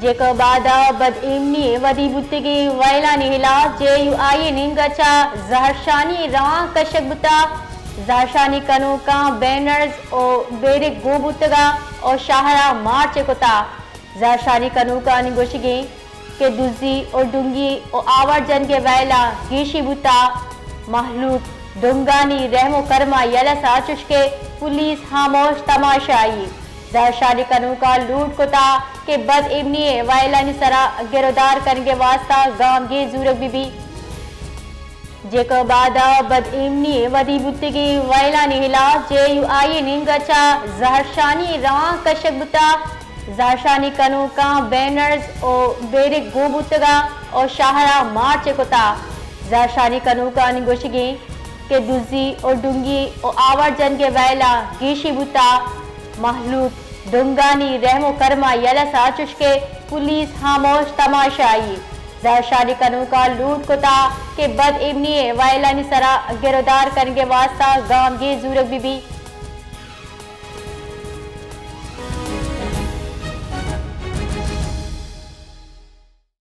जेको बादा बदइमनी वदी बुत्तिगी वैला निहिला JUI निंगचा जहरशानी रवा कशक बुता जहरशानी कनु का बैनर्स ओ बेरे गो बुतगा और शाहरा मार्च कोता जहरशानी कनु का निगोशिगी के दुजी और डुंगी और आवर जन के वैला गीशी बुता महलूक डुंगानी रहमो कर्मा यलसा चुशके पुलिस खामोश तमाशाई जहरशानी कनु का लूट कोता के बद इमनी वायलानी सरा गिरदार करने वास्ता गांव गे जूरक बीबी जेको बादा बद इमनी वदी बुत्तिगी वायला निहिला JUI निंगचा जहरशानी रवा कशक बुता जहरशानी कनु का बैनर्स ओ बेरे गो बुतगा और शाहरा मार्च कोता जहरशानी कनु का निगोशिगी के दुजी और डुंगी और आवर जन के वैला गीशी बुता महलूक डुंगानी रहमो कर्मा यलसा चुशके पुलिस खामोश तमाशाई जहरशानी कनु का लूट कोता के बद इमनी वायलानी सरा गिरदार करने वास्ता गांव गे जूरक बीबी